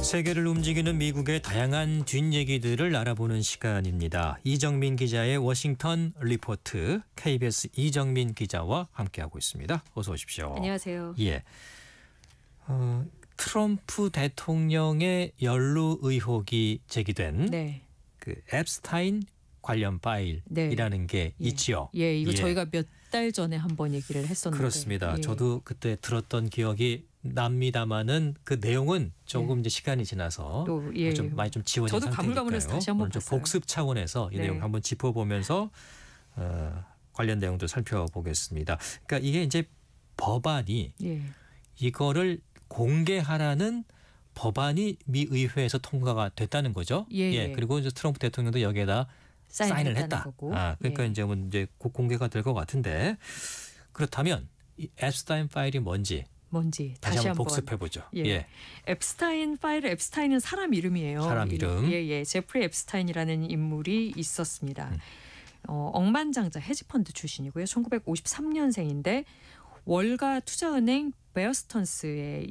세계를 움직이는 미국의 다양한 뒷얘기들을 알아보는 시간입니다. 이정민 기자의 워싱턴 리포트, KBS 이정민 기자와 함께하고 있습니다. 어서 오십시오. 안녕하세요. 예, 트럼프 대통령의 연루 의혹이 제기된 네. 그 앱스타인 관련 파일이라는 게 있지요. 예, 이거 저희가 몇 달 전에 한번 얘기를 했었는데. 그렇습니다. 예. 저도 그때 들었던 기억이 납니다만은 그 내용은 조금 이제 시간이 지나서 또, 좀 많이 좀 지워진 저도 상태니까요. 가물가물해서 다시 한번 좀 봤어요. 복습 차원에서 이 내용 한번 짚어보면서 관련 내용도 살펴보겠습니다. 그러니까 이게 이제 법안이 이거를 공개하라는 법안이 미 의회에서 통과가 됐다는 거죠. 그리고 이제 트럼프 대통령도 여기에다 사인을 했다. 거고. 그러니까 이제 곧 공개가 될 것 같은데, 그렇다면 이 앱스타인 파일이 뭔지 다시 한번 복습해 보죠. 앱스타인 파일은, 앱스타인은 사람 이름이에요. 사람 이름. 제프리 앱스타인이라는 인물이 있었습니다. 억만장자 헤지펀드 출신이고요. 1953년생인데 월가 투자은행 베어스턴스에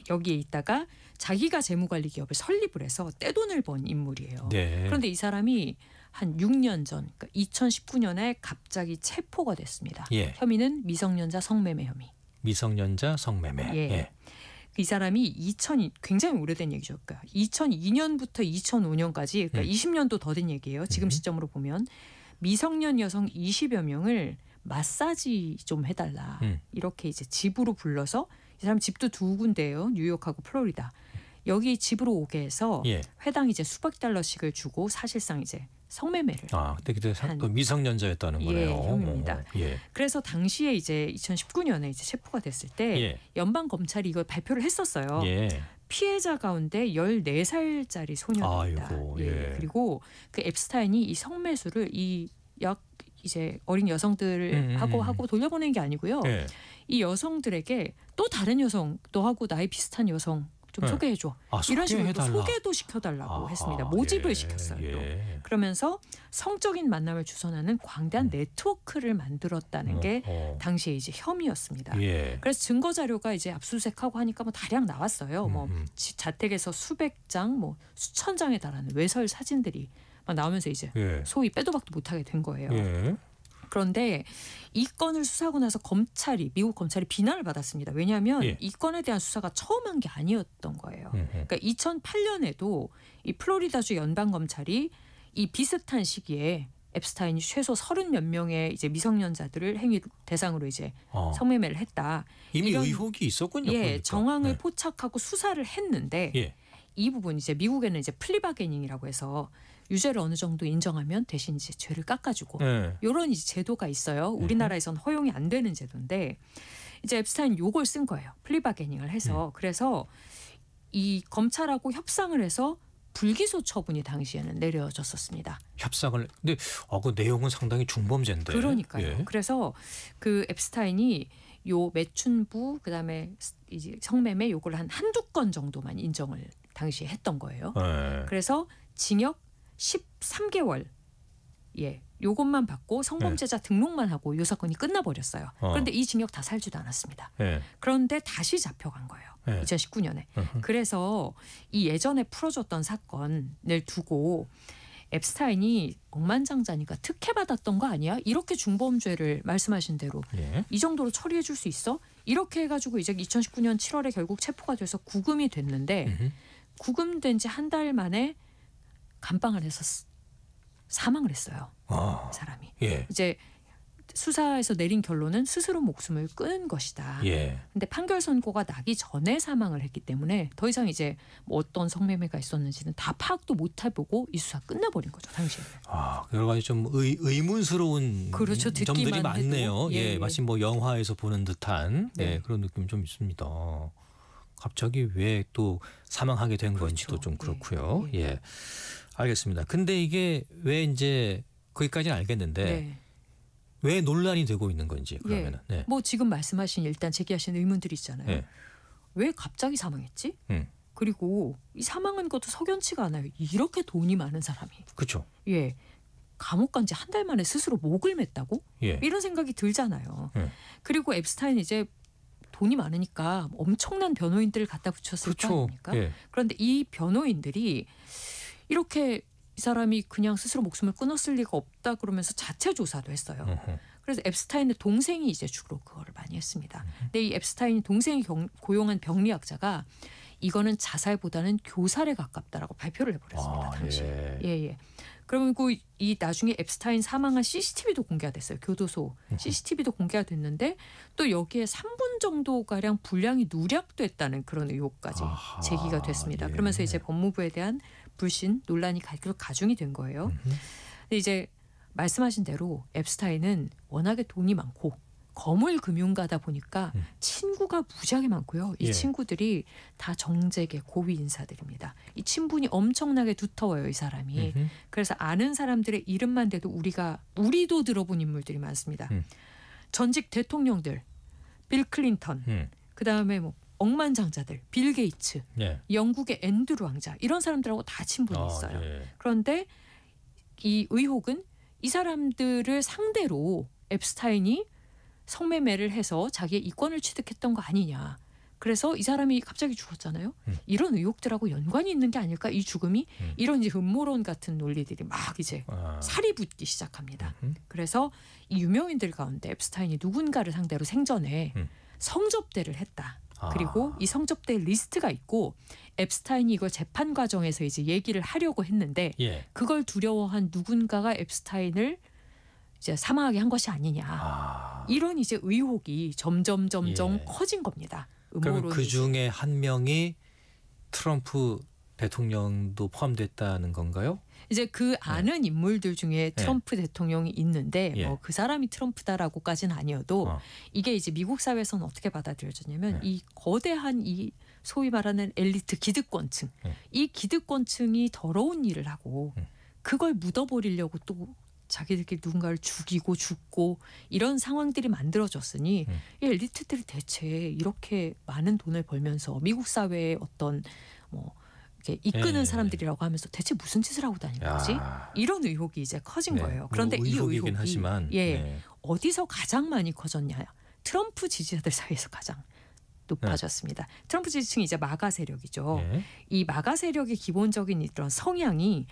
여기에 있다가 자기가 재무관리 기업을 설립을 해서 떼돈을 번 인물이에요. 그런데 이 사람이 한 6년 전, 그러니까 2019년에 갑자기 체포가 됐습니다. 혐의는 미성년자 성매매 혐의. 미성년자 성매매. 이 사람이 굉장히 오래된 얘기죠. 그러니까 2002년부터 2005년까지, 그러니까 20년도 더 된 얘기예요. 지금 시점으로 보면 미성년 여성 20여 명을 마사지 좀 해달라. 이렇게 이제 집으로 불러서, 이 사람 집도 두 군데예요. 뉴욕하고 플로리다. 여기 집으로 오게 해서 회당 이제 수백 달러씩을 주고 사실상 이제 성매매를. 그때 또 미성년자였다는 거네요. 혐의입니다. 그래서 당시에 이제 2019년에 이제 체포가 됐을 때 연방 검찰이 이걸 발표를 했었어요. 피해자 가운데 14살짜리 소년입니다. 그리고 그 앱스타인이 이 성매수를 이제 어린 여성들하고 돌려보낸 게 아니고요. 이 여성들에게 또 다른 여성, 너하고 나이 비슷한 여성 좀 소개해줘. 이런 식으로 소개도 시켜달라고 했습니다. 모집을 시켰어요. 그러면서 성적인 만남을 주선하는 광대한 네트워크를 만들었다는 게 당시에 이제 혐의였습니다. 그래서 증거 자료가 이제 압수수색하고 하니까 뭐 다량 나왔어요. 자택에서 수백 장, 수천 장에 달하는 외설 사진들이 막 나오면서 이제 소위 빼도 박도 못하게 된 거예요. 그런데 이 건을 수사하고 나서 미국 검찰이 비난을 받았습니다. 왜냐하면 이 건에 대한 수사가 처음 한 게 아니었던 거예요. 그러니까 2008년에도 이 플로리다주 연방검찰이 이 비슷한 시기에 앱스타인이 최소 30몇 명의 이제 미성년자들을 행위 대상으로 이제 성매매를 했다. 이미 의혹이 있었군요. 그러니까. 정황을 포착하고 수사를 했는데 이 부분 이제 미국에는 이제 플리바게닝이라고 해서 유죄를 어느 정도 인정하면 대신 이제 죄를 깎아주고 이런 이제 제도가 있어요. 우리나라에선 허용이 안 되는 제도인데 이제 앱스타인 요걸 쓴 거예요. 플리바게닝을 해서. 그래서 이 검찰하고 협상을 해서 불기소 처분이 당시에는 내려졌었습니다. 협상을. 근데 그 내용은 상당히 중범죄인데. 그러니까요. 그래서 그 앱스타인이 요 매춘부 그다음에 이제 성매매 요걸 한두 건 정도만 인정을 당시에 했던 거예요. 그래서 징역 13개월 요것만 받고 성범죄자 등록만 하고 요 사건이 끝나버렸어요. 그런데 이 징역 다 살지도 않았습니다. 그런데 다시 잡혀간 거예요. 2019년에. 그래서 이 예전에 풀어줬던 사건을 두고 앱스타인이 억만장자니까 특혜받았던 거 아니야? 이렇게 중범죄를 말씀하신 대로 이 정도로 처리해 줄 수 있어? 이렇게 해가지고 이제 2019년 7월에 결국 체포가 돼서 구금이 됐는데 구금된 지 한 달 만에 감방을 해서 사망을 했어요. 그 사람이. 이제 수사에서 내린 결론은 스스로 목숨을 끊은 것이다. 근데 판결 선고가 나기 전에 사망을 했기 때문에 더 이상 이제 어떤 성매매가 있었는지는 다 파악도 못 해보고 이 수사 끝나버린 거죠. 당시에. 여러 가지 좀 의문스러운 점들이 많네요. 마치 영화에서 보는 듯한 그런 느낌 좀 있습니다. 갑자기 왜 또 사망하게 된 건지도 좀 그렇고요. 알겠습니다. 근데 이게 왜 이제 거기까지는 알겠는데 왜 논란이 되고 있는 건지 그러면은. 지금 말씀하신 일단 제기하신 의문들이 있잖아요. 왜 갑자기 사망했지? 그리고 이 사망한 것도 석연치가 않아요. 이렇게 돈이 많은 사람이. 그렇죠. 감옥 간 지 한 달 만에 스스로 목을 맸다고? 이런 생각이 들잖아요. 그리고 앱스타인 이제 돈이 많으니까 엄청난 변호인들을 갖다 붙였을 그렇죠. 거 아닙니까? 예. 그런데 이 변호인들이 이렇게 이 사람이 그냥 스스로 목숨을 끊었을 리가 없다 그러면서 자체 조사도 했어요. 그래서 앱스타인의 동생이 이제 주로 그거를 많이 했습니다. 근데 이 앱스타인 동생이 고용한 병리학자가 이거는 자살보다는 교살에 가깝다라고 발표를 해버렸습니다. 당시에. 예. 그리고 이 나중에 앱스타인 사망한 CCTV도 공개가 됐어요. 교도소 CCTV도 공개가 됐는데 또 여기에 3분 정도가량 분량이 누락됐다는 그런 의혹까지 제기가 됐습니다. 그러면서 이제 법무부에 대한 불신 논란이 계속 가중이 된 거예요. 근데 이제 말씀하신 대로 앱스타인은 워낙에 돈이 많고 거물 금융가다 보니까 친구가 무지하게 많고요. 이 친구들이 다 정재계 고위 인사들입니다. 이 친분이 엄청나게 두터워요, 이 사람이. 그래서 아는 사람들의 이름만 대도 우리도 들어본 인물들이 많습니다. 전직 대통령들, 빌 클린턴, 그다음에 뭐 억만장자들, 빌 게이츠, 영국의 앤드루 왕자 이런 사람들하고 다 친분이 있어요. 그런데 이 의혹은 이 사람들을 상대로 앱스타인이 성매매를 해서 자기의 이권을 취득했던 거 아니냐. 그래서 이 사람이 갑자기 죽었잖아요. 이런 의혹들하고 연관이 있는 게 아닐까. 이 죽음이 이런 이제 음모론 같은 논리들이 막 이제 살이 붙기 시작합니다. 그래서 이 유명인들 가운데 앱스타인이 누군가를 상대로 생전에 성접대를 했다. 그리고 이 성접대 리스트가 있고 앱스타인이 이걸 재판 과정에서 이제 얘기를 하려고 했는데 그걸 두려워한 누군가가 앱스타인을 이제 사망하게 한 것이 아니냐. 이런 이제 의혹이 점점 커진 겁니다. 그럼 그 중에 한 명이 트럼프 대통령도 포함됐다는 건가요? 이제 그 아는 인물들 중에 트럼프 대통령이 있는데 뭐 그 사람이 트럼프다라고까지는 아니어도 이게 이제 미국 사회에서는 어떻게 받아들여졌냐면 이 거대한 이 소위 말하는 엘리트 기득권층, 이 기득권층이 더러운 일을 하고 그걸 묻어버리려고 또 자기들끼리 누군가를 죽고 이런 상황들이 만들어졌으니 이 엘리트들이 대체 이렇게 많은 돈을 벌면서 미국 사회의 어떤 뭐 이렇게 이끄는 사람들이라고 하면서 대체 무슨 짓을 하고 다니는 거지? 이런 의혹이 이제 커진 거예요. 그런데 이 의혹이 하지만, 어디서 가장 많이 커졌냐? 트럼프 지지자들 사이에서 가장 높아졌습니다. 트럼프 지지층이 이제 마가 세력이죠. 이 마가 세력의 기본적인 이런 성향이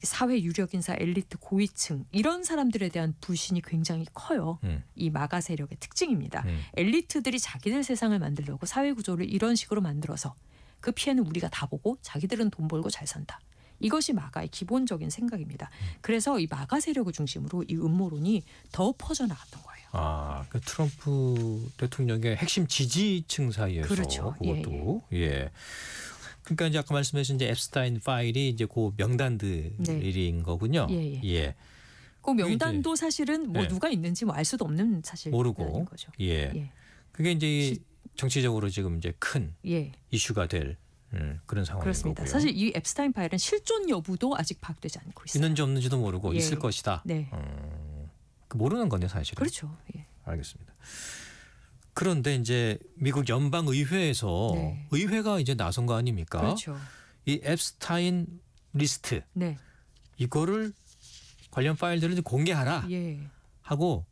사회 유력 인사, 엘리트, 고위층 이런 사람들에 대한 불신이 굉장히 커요. 이 마가 세력의 특징입니다. 엘리트들이 자기들 세상을 만들려고 사회 구조를 이런 식으로 만들어서 그 피해는 우리가 다 보고 자기들은 돈 벌고 잘 산다. 이것이 마가의 기본적인 생각입니다. 그래서 이 마가 세력을 중심으로 이 음모론이 더 퍼져나갔던 거예요. 그 트럼프 대통령의 핵심 지지층 사이에서 그렇죠. 그것도 그러니까 이제 아까 말씀하신 이제 앱스타인 파일이 이제 그 명단들인 거군요. 그 명단도 사실은 뭐 누가 있는지 뭐 알 수도 없는 사실 모르고 거죠. 그게 이제 정치적으로 지금 이제 큰 이슈가 될 그런 상황인 그렇습니다. 거고요. 사실 이 앱스타인 파일은 실존 여부도 아직 파악되지 않고 있어요. 있는지 없는지도 모르고 있을 것이다. 모르는 건데 사실은. 그렇죠. 알겠습니다. 그런데 이제 미국 연방의회에서 의회가 이제 나선 거 아닙니까? 그렇죠. 이 앱스타인 리스트 이거를 관련 파일들을 공개하라 하고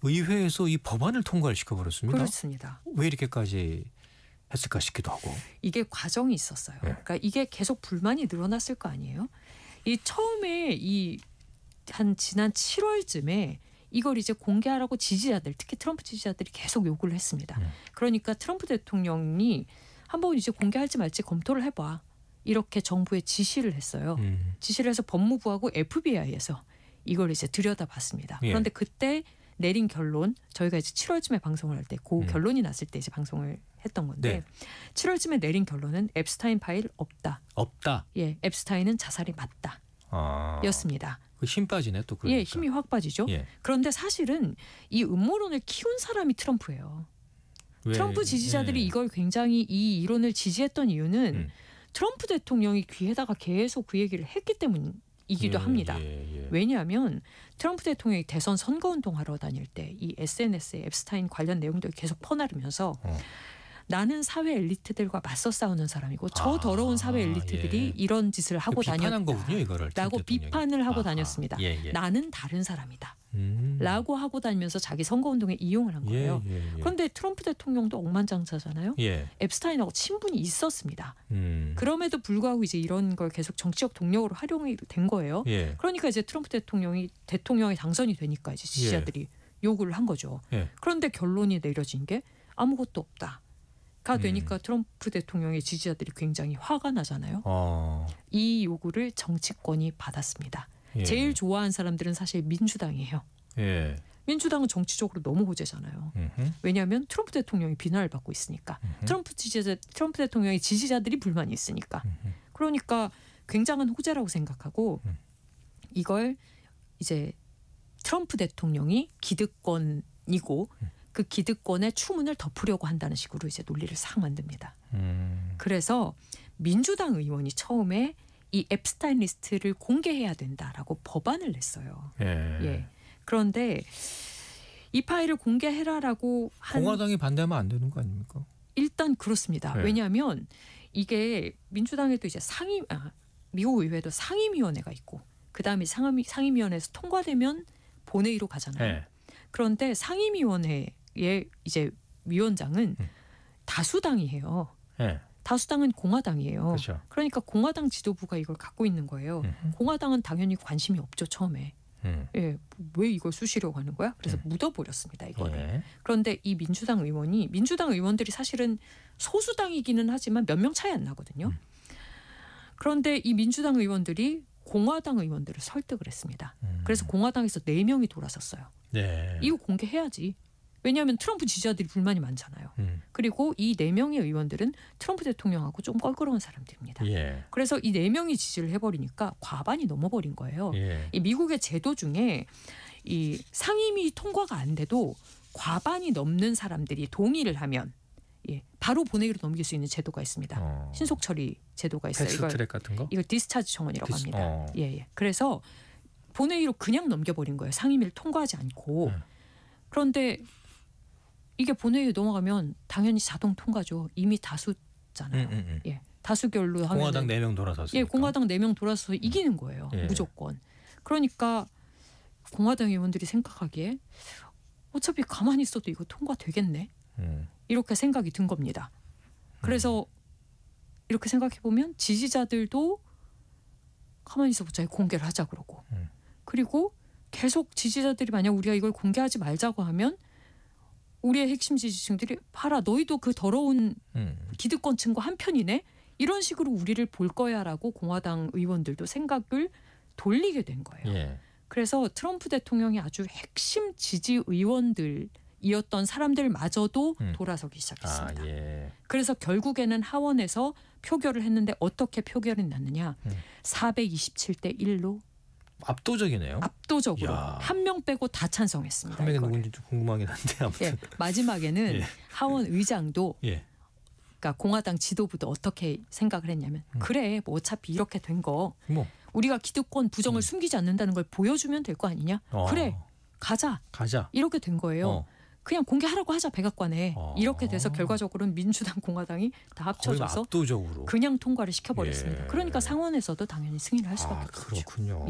의회에서 이 법안을 통과를 시켜버렸습니다. 그렇습니다. 왜 이렇게까지 했을까 싶기도 하고. 이게 과정이 있었어요. 그러니까 이게 계속 불만이 늘어났을 거 아니에요. 이 처음에 한 지난 7월쯤에 이걸 이제 공개하라고 지지자들, 특히 트럼프 지지자들이 계속 요구를 했습니다. 그러니까 트럼프 대통령이 한번 이제 공개할지 말지 검토를 해봐. 이렇게 정부에 지시를 했어요. 지시를 해서 법무부하고 FBI에서 이걸 이제 들여다봤습니다. 그런데 그때 내린 결론, 저희가 이제 7월쯤에 방송을 할 때 그 결론이 났을 때 이제 방송을 했던 건데 7월쯤에 내린 결론은 앱스타인 파일 없다. 앱스타인은 자살이 맞다. 였습니다. 힘 빠지네 또 그러니까. 힘이 확 빠지죠. 그런데 사실은 이 음모론을 키운 사람이 트럼프예요. 트럼프 지지자들이 이걸 굉장히 이 이론을 지지했던 이유는 트럼프 대통령이 귀에다가 계속 그 얘기를 했기 때문이기도 합니다. 왜냐하면 트럼프 대통령이 대선 선거운동 하러 다닐 때 이 SNS에 앱스타인 관련 내용들을 계속 퍼나르면서 나는 사회 엘리트들과 맞서 싸우는 사람이고 저 더러운 사회 엘리트들이 이런 짓을 하고 비판한 거군요, 이거를. 라고 비판을 하고 다녔습니다. 나는 다른 사람이다. 라고 하고 다니면서 자기 선거운동에 이용을 한 거예요. 그런데 트럼프 대통령도 억만장자잖아요. 앱스타인하고 친분이 있었습니다. 그럼에도 불구하고 이제 이런 걸 계속 정치적 동력으로 활용이 된 거예요. 그러니까 이제 트럼프 대통령이 당선이 되니까 이제 지지자들이 요구를 한 거죠. 그런데 결론이 내려진 게 아무것도 없다가 되니까 트럼프 대통령의 지지자들이 굉장히 화가 나잖아요. 이 요구를 정치권이 받았습니다. 제일 좋아하는 사람들은 사실 민주당이에요. 민주당은 정치적으로 너무 호재잖아요. 왜냐하면 트럼프 대통령이 비난을 받고 있으니까. 트럼프 대통령의 지지자들이 불만이 있으니까. 그러니까 굉장한 호재라고 생각하고 이걸 이제 트럼프 대통령이 기득권이고 그 기득권의 추문을 덮으려고 한다는 식으로 이제 논리를 싹 만듭니다. 그래서 민주당 의원이 처음에 이 앱스타인 리스트를 공개해야 된다라고 법안을 냈어요. 그런데 이 파일을 공개해라라고 공화당이 반대하면 안 되는 거 아닙니까? 일단 그렇습니다. 왜냐하면 이게 민주당에도 이제 미국 의회도 상임위원회가 있고 그 다음에 상임위원회에서 통과되면 본회의로 가잖아요. 그런데 상임위원회의 이제 위원장은 다수당이에요. 다수당은 공화당이에요. 그렇죠. 그러니까 공화당 지도부가 이걸 갖고 있는 거예요. 공화당은 당연히 관심이 없죠, 처음에. 왜 이걸 쑤시려고 하는 거야? 그래서 묻어버렸습니다, 이거를. 그런데 이 민주당 의원들이 사실은 소수당이기는 하지만 몇 명 차이 안 나거든요. 그런데 이 민주당 의원들이 공화당 의원들을 설득을 했습니다. 그래서 공화당에서 4명이 돌아섰어요. 이거 공개해야지. 왜냐하면 트럼프 지지자들이 불만이 많잖아요. 그리고 이 4명의 의원들은 트럼프 대통령하고 좀 껄끄러운 사람들입니다. 그래서 이 4명이 지지를 해버리니까 과반이 넘어버린 거예요. 이 미국의 제도 중에 이 상임위 통과가 안 돼도 과반이 넘는 사람들이 동의를 하면 바로 본회의로 넘길 수 있는 제도가 있습니다. 신속 처리 제도가 있어요. 패스트트랙 같은 거? 이걸 디스차지 청원이라고 합니다. 그래서 본회의로 그냥 넘겨버린 거예요. 상임위를 통과하지 않고. 그런데 이게 본회의에 넘어가면 당연히 자동 통과죠. 이미 다수잖아요. 다수결로 하면 공화당 4명 돌아섰으니까. 공화당 4명 돌아서서 이기는 거예요. 무조건. 그러니까 공화당 의원들이 생각하기에 어차피 가만히 있어도 이거 통과되겠네. 이렇게 생각이 든 겁니다. 그래서 이렇게 생각해 보면 지지자들도 가만히 있어보자, 공개를 하자 그러고. 그리고 계속 지지자들이 만약 우리가 이걸 공개하지 말자고 하면 우리의 핵심 지지층들이 봐라, 너희도 그 더러운 기득권층과 한편이네. 이런 식으로 우리를 볼 거야라고 공화당 의원들도 생각을 돌리게 된 거예요. 그래서 트럼프 대통령이 아주 핵심 지지 의원들이었던 사람들마저도 돌아서기 시작했습니다. 그래서 결국에는 하원에서 표결을 했는데 어떻게 표결이 났느냐. 427대 1로 압도적이네요. 압도적으로 한 명 빼고 다 찬성했습니다. 한 명이 누군지 좀 궁금하긴 한데 아무튼. 마지막에는 하원 의장도 그러니까 공화당 지도부도 어떻게 생각을 했냐면 그래, 뭐 어차피 이렇게 된 거 우리가 기득권 부정을 숨기지 않는다는 걸 보여주면 될 거 아니냐. 그래, 가자. 이렇게 된 거예요. 그냥 공개하라고 하자, 백악관에. 이렇게 돼서 결과적으로는 민주당 공화당이 다 합쳐져서 압도적으로 그냥 통과를 시켜버렸습니다. 그러니까 상원에서도 당연히 승인을 할 수밖에 없죠. 그렇군요.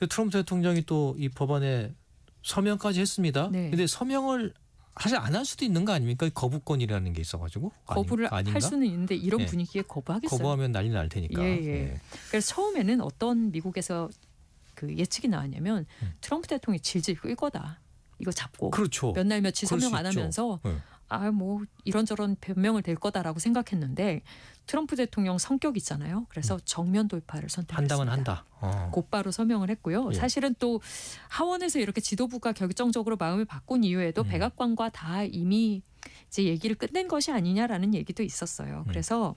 트럼프 대통령이 또 이 법안에 서명까지 했습니다. 근데 서명을 사실 안 할 수도 있는 거 아닙니까? 거부권이라는 게 있어가지고. 거부를 할 수는 있는데 이런 분위기에 거부하겠어요? 거부하면 난리 날 테니까. 그래서 처음에는 어떤 미국에서 그 예측이 나왔냐면 트럼프 대통령이 질질 끌 거다. 이거 잡고 몇 날 며칠 서명 안 하면서 뭐 이런저런 변명을 댈 거다라고 생각했는데 트럼프 대통령 성격 있잖아요. 그래서 정면 돌파를 선택했습니다. 한다면 한다. 곧바로 서명을 했고요. 사실은 또 하원에서 이렇게 지도부가 결정적으로 마음을 바꾼 이후에도 백악관과 다 이미 이제 얘기를 끝낸 것이 아니냐라는 얘기도 있었어요. 그래서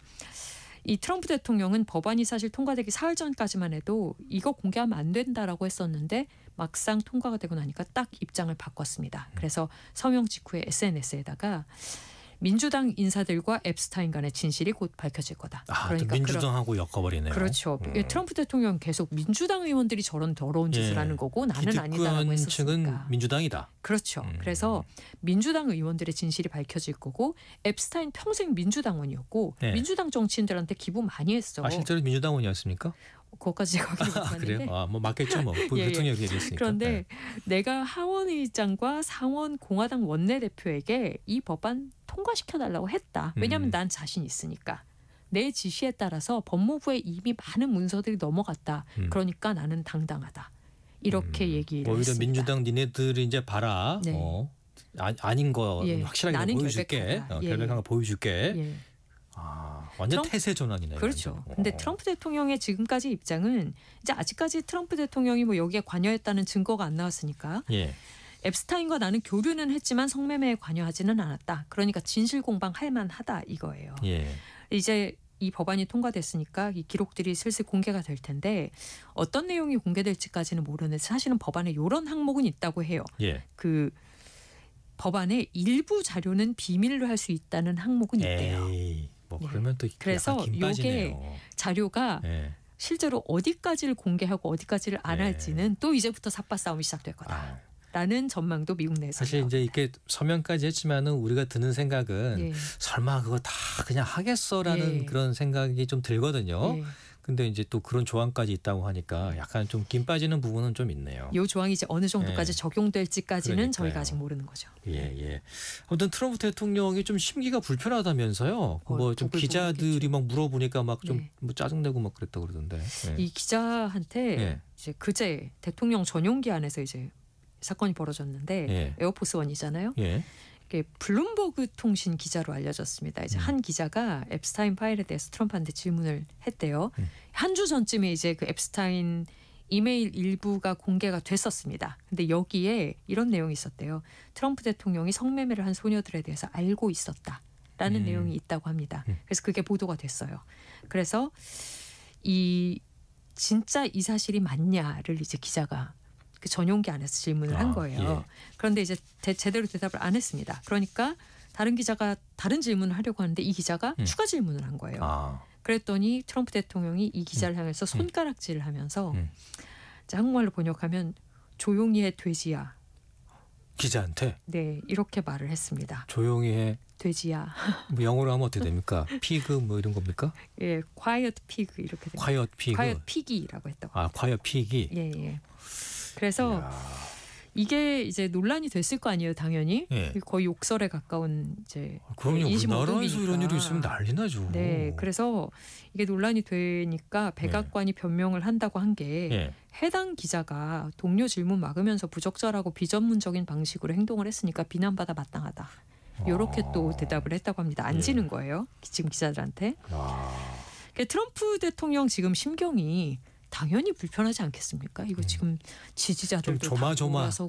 이 트럼프 대통령은 법안이 사실 통과되기 사흘 전까지만 해도 이거 공개하면 안 된다라고 했었는데 막상 통과가 되고 나니까 딱 입장을 바꿨습니다. 그래서 서명 직후에 SNS에다가 민주당 인사들과 앱스타인 간의 진실이 곧 밝혀질 거다. 그러니까 민주당하고 엮어버리네요. 그렇죠. 트럼프 대통령 계속 민주당 의원들이 저런 더러운 짓을 하는 거고 나는 아니다라고 했었으니까. 측은 민주당이다. 그렇죠. 그래서 민주당 의원들의 진실이 밝혀질 거고 앱스타인 평생 민주당원이었고 민주당 정치인들한테 기부 많이 했어. 실제로 민주당원이었습니까? 그것까지 제가 확인 못했는데. 그래요? 뭐 맞겠죠, 뭐 대통령이 얘기했으니까. 그런데 내가 하원의장과 상원 공화당 원내대표에게 이 법안 통과시켜달라고 했다. 왜냐하면 난 자신 있으니까. 내 지시에 따라서 법무부에 이미 많은 문서들이 넘어갔다. 그러니까 나는 당당하다. 이렇게 얘기를 오히려 했습니다. 민주당 니네들이 이제 봐라. 아닌 거 확실하게 보여줄게. 결백한 거 보여줄게. 완전 태세 전환이네요. 그렇죠. 근데 트럼프 대통령의 지금까지 입장은 이제 아직까지 트럼프 대통령이 뭐 여기에 관여했다는 증거가 안 나왔으니까 앱스타인과 나는 교류는 했지만 성매매에 관여하지는 않았다. 그러니까 진실 공방할 만하다 이거예요. 이제 이 법안이 통과됐으니까 이 기록들이 슬슬 공개가 될 텐데 어떤 내용이 공개될지까지는 모르는데 사실은 법안에 이런 항목은 있다고 해요. 그 법안의 일부 자료는 비밀로 할 수 있다는 항목은 있대요. 뭐 그러면 또 그래서 이게 자료가 실제로 어디까지를 공개하고 어디까지를 안 할지는 또 이제부터 삿바 싸움이 시작될 거다라는 전망도 미국 내에서. 사실 이제 이렇게 서면까지 했지만은 우리가 드는 생각은 설마 그거 다 그냥 하겠어라는 그런 생각이 좀 들거든요. 근데 이제 또 그런 조항까지 있다고 하니까 약간 좀 김 빠지는 부분은 좀 있네요. 이 조항이 이제 어느 정도까지 적용될지까지는 그러니까요. 저희가 아직 모르는 거죠. 아무튼 트럼프 대통령이 좀 심기가 불편하다면서요. 뭐 좀 기자들이 막 물어보니까 막 좀 뭐 짜증내고 막 그랬다 그러던데. 이 기자한테 이제 그제 대통령 전용기 안에서 이제 사건이 벌어졌는데 에어포스원이잖아요. 이게 블룸버그 통신 기자로 알려졌습니다. 이제 한 기자가 앱스타인 파일에 대해서 트럼프한테 질문을 했대요. 한 주 전쯤에 이제 그 앱스타인 이메일 일부가 공개가 됐었습니다. 근데 여기에 이런 내용이 있었대요. 트럼프 대통령이 성매매를 한 소녀들에 대해서 알고 있었다라는 내용이 있다고 합니다. 그래서 그게 보도가 됐어요. 그래서 진짜 이 사실이 맞냐를 이제 기자가 그 전용기 안에서 질문을 한 거예요. 그런데 이제 제대로 대답을 안 했습니다. 그러니까 다른 기자가 다른 질문을 하려고 하는데 이 기자가 추가 질문을 한 거예요. 그랬더니 트럼프 대통령이 이 기자를 향해서 손가락질을 하면서 한국말로 번역하면 조용히 해 돼지야. 기자한테? 네, 이렇게 말을 했습니다. 조용히 해. 돼지야. 뭐 영어로 하면 어떻게 됩니까? 피그 뭐 이런 겁니까? quiet pig 이렇게 됩니다. quiet pig. quiet pig이라고 했다고. quiet pig이. 그래서 이게 이제 논란이 됐을 거 아니에요, 당연히. 거의 욕설에 가까운 이제. 그럼요. 우리나라에서 이런 일이 있으면 난리 나죠. 네, 그래서 이게 논란이 되니까 백악관이 변명을 한다고 한 게 해당 기자가 동료 질문 막으면서 부적절하고 비전문적인 방식으로 행동을 했으니까 비난받아 마땅하다. 이렇게 또 대답을 했다고 합니다. 안 지는 거예요, 지금 기자들한테. 트럼프 대통령 지금 심경이 당연히 불편하지 않겠습니까? 이거 지금 지지자들도 조마조마하지.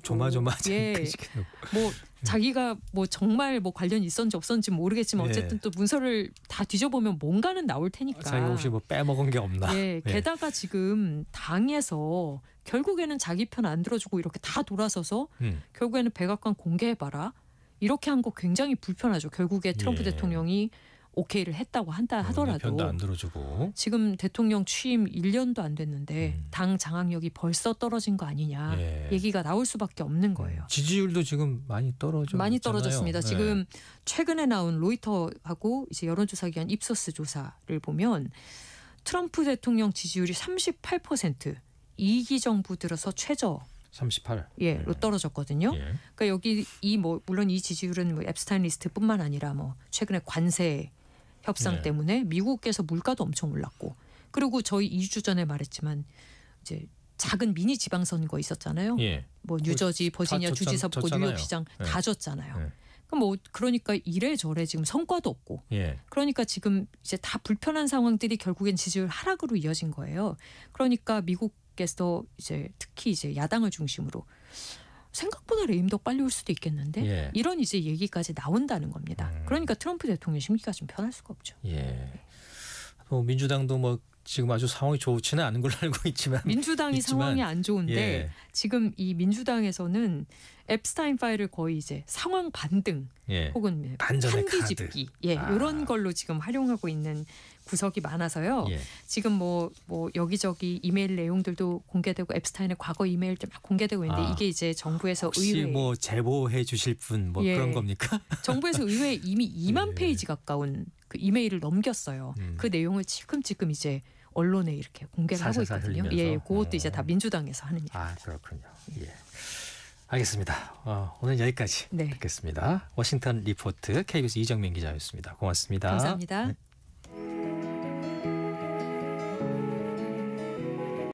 뭐 자기가 뭐 정말 뭐 관련이 있었는지 없었는지 모르겠지만 어쨌든 또 문서를 다 뒤져보면 뭔가는 나올 테니까. 자기가 혹시 뭐 빼먹은 게 없나. 게다가 지금 당에서 결국에는 자기 편 안 들어주고 이렇게 다 돌아서서 결국에는 백악관 공개해봐라. 이렇게 한 거 굉장히 불편하죠. 결국에 트럼프 대통령이 오케이를 했다고 하더라도 편도 안 들어주고. 지금 대통령 취임 1년도 안 됐는데 당 장악력이 벌써 떨어진 거 아니냐 얘기가 나올 수밖에 없는 거예요. 지지율도 지금 많이 떨어졌습니다. 지금 최근에 나온 로이터하고 이제 여론조사기관 입소스 조사를 보면 트럼프 대통령 지지율이 38%, 2기 정부 들어서 최저 38로 떨어졌거든요. 그러니까 여기 물론 이 지지율은 뭐 앱스타인 리스트뿐만 아니라 뭐 최근에 관세 협상 때문에 미국에서 물가도 엄청 올랐고, 그리고 저희 2주 전에 말했지만 이제 작은 미니 지방선거 있었잖아요. 뭐 뉴저지, 버지니아 주지사 뽑고 뉴욕시장 다 졌잖아요. 그러니까 이래저래 지금 성과도 없고, 그러니까 지금 이제 다 불편한 상황들이 결국엔 지지율 하락으로 이어진 거예요. 그러니까 미국에서 이제 특히 이제 야당을 중심으로 생각보다 레임도 빨리 올 수도 있겠는데 이런 이제 얘기까지 나온다는 겁니다. 그러니까 트럼프 대통령 심기가 좀 편할 수가 없죠. 민주당도 지금 아주 상황이 좋지는 않은 걸로 알고 있지만 민주당이 상황이 안 좋은데 지금 이 민주당에서는 앱스타인 파일을 거의 이제 상황 반등 혹은 반전의 한뒤집기 이런 걸로 지금 활용하고 있는 구석이 많아서요. 지금 뭐 여기저기 이메일 내용들도 공개되고 앱스타인의 과거 이메일들 막 공개되고 있는데 이게 이제 정부에서 혹시 의회 뭐 제보해 주실 분 뭐 그런 겁니까? 정부에서 의회에 이미 2만 페이지 가까운 그 이메일을 넘겼어요. 그 내용을 지금쯤 이제 언론에 이렇게 공개를 하고 있거든요. 그것도 이제 다 민주당에서 하는 일. 그렇군요. 알겠습니다. 오늘 여기까지 듣겠습니다. 워싱턴 리포트 KBS 이정민 기자였습니다. 고맙습니다. 감사합니다.